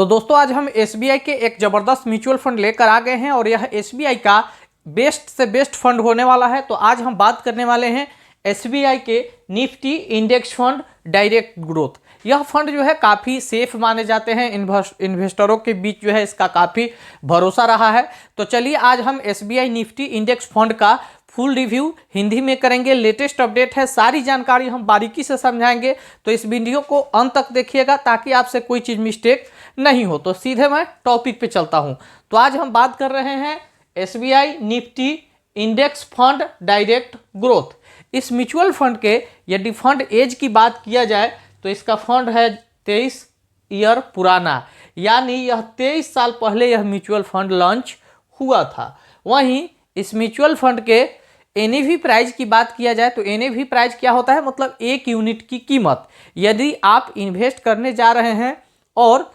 तो दोस्तों आज हम एसबीआई के एक ज़बरदस्त म्यूचुअल फंड लेकर आ गए हैं और यह एसबीआई का बेस्ट से बेस्ट फंड होने वाला है। तो आज हम बात करने वाले हैं एसबीआई के Nifty index fund direct growth. यह फंड जो है काफ़ी सेफ माने जाते हैं, इन्वेस्टरों के बीच जो है इसका काफ़ी भरोसा रहा है। तो चलिए आज हम एसबीआई निफ्टी इंडेक्स फंड का फुल रिव्यू हिंदी में करेंगे। लेटेस्ट अपडेट है, सारी जानकारी हम बारीकी से समझाएंगे। तो इस वीडियो को अंत तक देखिएगा ताकि आपसे कोई चीज़ मिस्टेक नहीं हो। तो सीधे मैं टॉपिक पे चलता हूं। तो आज हम बात कर रहे हैं SBI Nifty index fund direct growth. इस म्यूचुअल फंड के यदि फंड एज की बात किया जाए तो इसका फंड है 23 ईयर पुराना, यानी यह 23 साल पहले यह म्यूचुअल फंड लॉन्च हुआ था। वहीं इस म्यूचुअल फंड के एनएवी प्राइस की बात किया जाए तो एनएवी प्राइस क्या होता है, मतलब एक यूनिट की कीमत। यदि आप इन्वेस्ट करने जा रहे हैं और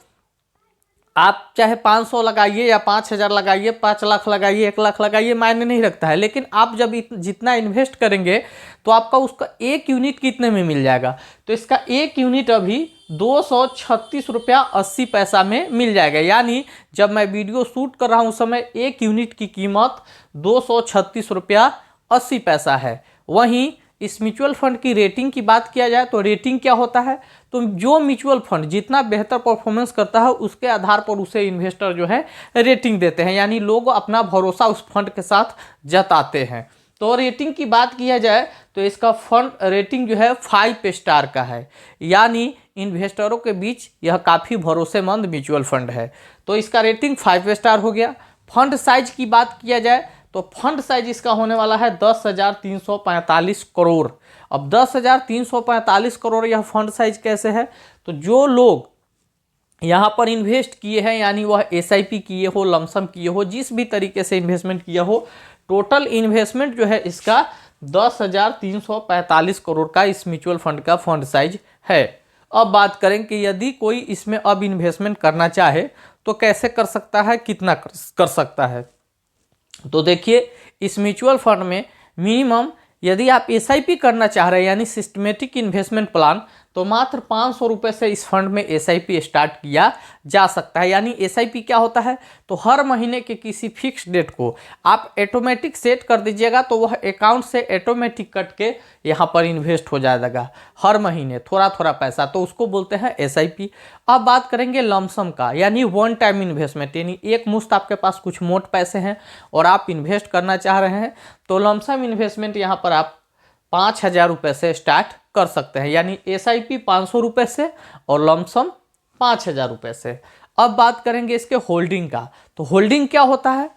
आप चाहे 500 लगाइए या 5000 लगाइए, 5 लाख लगाइए, 1 लाख लगाइए, मायने नहीं रखता है। लेकिन आप जब जितना इन्वेस्ट करेंगे तो आपका उसका एक यूनिट कितने में मिल जाएगा, तो इसका एक यूनिट अभी 236 रुपया 80 पैसा में मिल जाएगा। यानी जब मैं वीडियो शूट कर रहा हूँ उस समय एक यूनिट की कीमत 236 रुपया 80 पैसा है। वहीं इस म्यूचुअल फंड की रेटिंग की बात किया जाए तो रेटिंग क्या होता है, तो जो म्यूचुअल फंड जितना बेहतर परफॉर्मेंस करता है उसके आधार पर उसे इन्वेस्टर जो है रेटिंग देते हैं, यानी लोग अपना भरोसा उस फंड के साथ जताते हैं। तो रेटिंग की बात किया जाए तो इसका फंड रेटिंग जो है 5 स्टार का है, यानी इन्वेस्टरों के बीच यह काफ़ी भरोसेमंद म्यूचुअल फंड है। तो इसका रेटिंग 5 स्टार हो गया। फंड साइज की बात किया जाए तो फंड साइज इसका होने वाला है 10,345 करोड़। अब 10,345 करोड़ यह फंड साइज कैसे है, तो जो लोग यहाँ पर इन्वेस्ट किए हैं, यानी वह एसआईपी किए हो, लमसम किए हो, जिस भी तरीके से इन्वेस्टमेंट किया हो, टोटल इन्वेस्टमेंट जो है इसका 10,345 करोड़ का इस म्यूचुअल फंड का फंड साइज है। अब बात करें कि यदि कोई इसमें अब इन्वेस्टमेंट करना चाहे तो कैसे कर सकता है, कितना कर सकता है। तो देखिए इस म्यूचुअल फंड में मिनिमम यदि आप एसआईपी करना चाह रहे हैं, यानी सिस्टमेटिक इन्वेस्टमेंट प्लान, तो मात्र 500 रुपये से इस फंड में एसआईपी स्टार्ट किया जा सकता है। यानी एसआईपी क्या होता है, तो हर महीने के किसी फिक्स डेट को आप ऑटोमेटिक सेट कर दीजिएगा तो वह अकाउंट से ऑटोमेटिक कट के यहाँ पर इन्वेस्ट हो जाएगा हर महीने थोड़ा थोड़ा पैसा, तो उसको बोलते हैं एसआईपी। अब बात करेंगे लमसम का, यानी वन टाइम इन्वेस्टमेंट, यानी एक मुश्त आपके पास कुछ मोट पैसे हैं और आप इन्वेस्ट करना चाह रहे हैं, तो लमसम इन्वेस्टमेंट यहाँ पर आप 5,000 रुपये से स्टार्ट कर सकते हैं, यानी एसआईपी 500 रुपये से और लमसम 5,000 रुपये से। अब बात करेंगे इसके होल्डिंग का, तो होल्डिंग क्या होता है,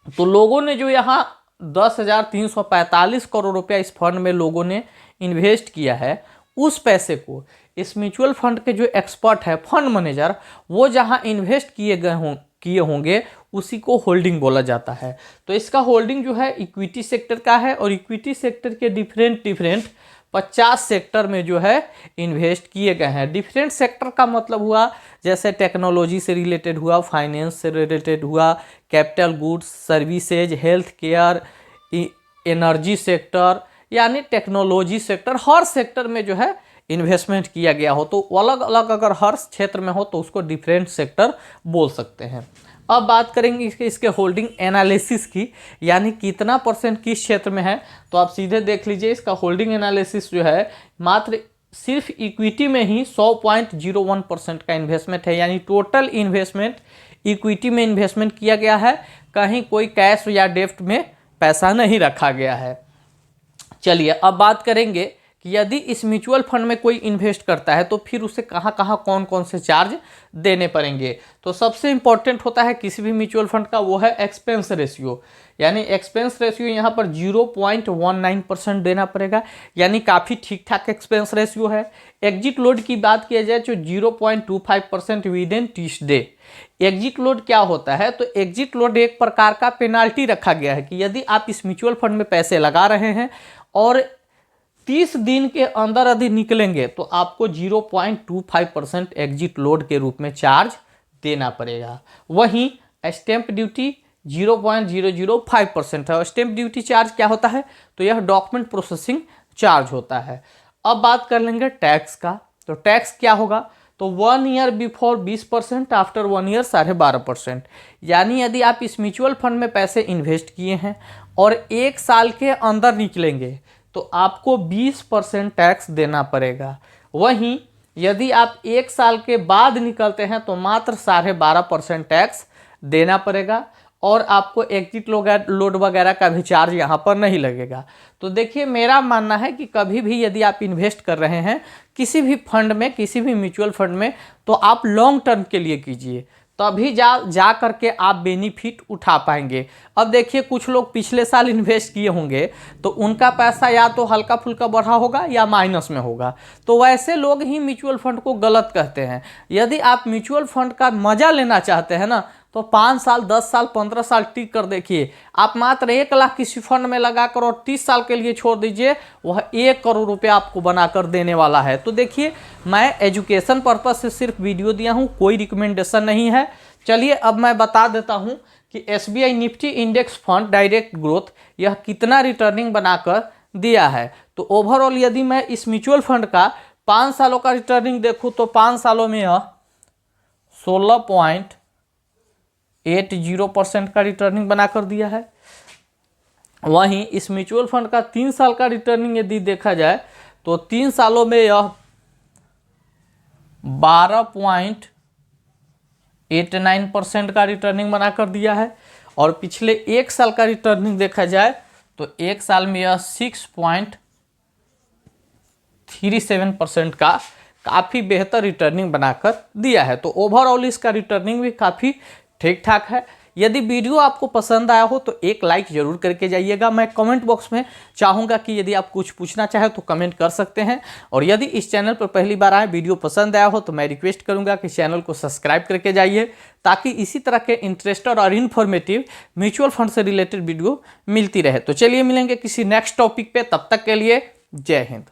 तो लोगों ने जो यहाँ 10,345 करोड़ रुपया इस फंड में लोगों ने इन्वेस्ट किया है, उस पैसे को इस म्यूचुअल फंड के जो एक्सपर्ट है, फंड मैनेजर, वो जहाँ इन्वेस्ट किए होंगे उसी को होल्डिंग बोला जाता है। तो इसका होल्डिंग जो है इक्विटी सेक्टर का है और इक्विटी सेक्टर के डिफरेंट 50 सेक्टर में जो है इन्वेस्ट किए गए हैं। डिफरेंट सेक्टर का मतलब हुआ जैसे टेक्नोलॉजी से रिलेटेड हुआ, फाइनेंस से रिलेटेड हुआ, capital goods, services, health care, energy sector, यानी टेक्नोलॉजी सेक्टर, हर सेक्टर में जो है इन्वेस्टमेंट किया गया हो। तो अलग अलग अगर हर क्षेत्र में हो तो उसको डिफरेंट सेक्टर बोल सकते हैं। अब बात करेंगे इसके होल्डिंग एनालिसिस की, यानी कितना परसेंट किस क्षेत्र में है, तो आप सीधे देख लीजिए इसका होल्डिंग एनालिसिस जो है मात्र सिर्फ इक्विटी में ही 100.01% का इन्वेस्टमेंट है, यानी टोटल इन्वेस्टमेंट इक्विटी में इन्वेस्टमेंट किया गया है, कहीं कोई कैश या डेब्ट में पैसा नहीं रखा गया है। चलिए अब बात करेंगे कि यदि इस म्यूचुअल फंड में कोई इन्वेस्ट करता है तो फिर उसे कहाँ कहाँ कौन कौन से चार्ज देने पड़ेंगे। तो सबसे इंपॉर्टेंट होता है किसी भी म्यूचुअल फंड का, वो है एक्सपेंस रेशियो, यानी एक्सपेंस रेशियो यहाँ पर 0.19% देना पड़ेगा, यानी काफ़ी ठीक ठाक एक्सपेंस रेशियो है। एग्जिट लोड की बात किया जाए तो 0.25% with in 30 day. Exit load क्या होता है, तो एग्जिट लोड एक प्रकार का पेनाल्टी रखा गया है कि यदि आप इस म्यूचुअल फंड में पैसे लगा रहे हैं और 30 दिन के अंदर यदि निकलेंगे तो आपको 0.25% एग्जिट लोड के रूप में चार्ज देना पड़ेगा। वहीं स्टैंप ड्यूटी 0.005% है। और स्टैंप ड्यूटी चार्ज क्या होता है, तो यह डॉक्यूमेंट प्रोसेसिंग चार्ज होता है। अब बात कर लेंगे टैक्स का, तो टैक्स क्या होगा, तो 1 ईयर बिफोर 20%, आफ्टर 1 ईयर 12.5%। यानी यदि आप इस म्यूचुअल फंड में पैसे इन्वेस्ट किए हैं और 1 साल के अंदर निकलेंगे तो आपको 20% टैक्स देना पड़ेगा। वहीं यदि आप 1 साल के बाद निकलते हैं तो मात्र 12.5% टैक्स देना पड़ेगा और आपको एग्जिट लोड वगैरह का भी चार्ज यहाँ पर नहीं लगेगा। तो देखिए, मेरा मानना है कि कभी भी यदि आप इन्वेस्ट कर रहे हैं किसी भी फंड में, किसी भी म्यूचुअल फंड में, तो आप लॉन्ग टर्म के लिए कीजिए, तभी जा करके आप बेनिफिट उठा पाएंगे। अब देखिए, कुछ लोग पिछले साल इन्वेस्ट किए होंगे तो उनका पैसा या तो हल्का फुल्का बढ़ा होगा या माइनस में होगा, तो वैसे लोग ही म्यूचुअल फंड को गलत कहते हैं। यदि आप म्यूचुअल फंड का मजा लेना चाहते हैं ना, तो 5 साल, 10 साल, 15 साल टिक कर देखिए। आप मात्र 1 लाख किसी फंड में लगाकर और 30 साल के लिए छोड़ दीजिए, वह 1 करोड़ रुपए आपको बनाकर देने वाला है। तो देखिए, मैं एजुकेशन पर्पज से सिर्फ वीडियो दिया हूँ, कोई रिकमेंडेशन नहीं है। चलिए अब मैं बता देता हूँ कि SBI Nifty index fund direct growth यह कितना रिटर्निंग बनाकर दिया है। तो ओवरऑल यदि मैं इस म्यूचुअल फंड का 5 सालों का रिटर्निंग देखूँ तो 5 सालों में यह 16.80% का रिटर्निंग बनाकर दिया है। वहीं इस म्यूचुअल फंड का 3 साल का रिटर्निंग यदि देखा जाए तो 3 सालों में यह 12.89% का रिटर्निंग बनाकर दिया है। और पिछले 1 साल का रिटर्निंग देखा जाए तो 1 साल में यह 6.37% का काफ़ी बेहतर रिटर्निंग बनाकर दिया है। तो ओवरऑल इसका रिटर्निंग भी काफ़ी ठीक ठाक है। यदि वीडियो आपको पसंद आया हो तो एक लाइक जरूर करके जाइएगा। मैं कमेंट बॉक्स में चाहूँगा कि यदि आप कुछ पूछना चाहें तो कमेंट कर सकते हैं। और यदि इस चैनल पर पहली बार आए, वीडियो पसंद आया हो तो मैं रिक्वेस्ट करूँगा कि चैनल को सब्सक्राइब करके जाइए, ताकि इसी तरह के इंटरेस्टेड और इन्फॉर्मेटिव म्यूचुअल फंड से रिलेटेड वीडियो मिलती रहे। तो चलिए मिलेंगे किसी नेक्स्ट टॉपिक पे, तब तक के लिए जय हिंद।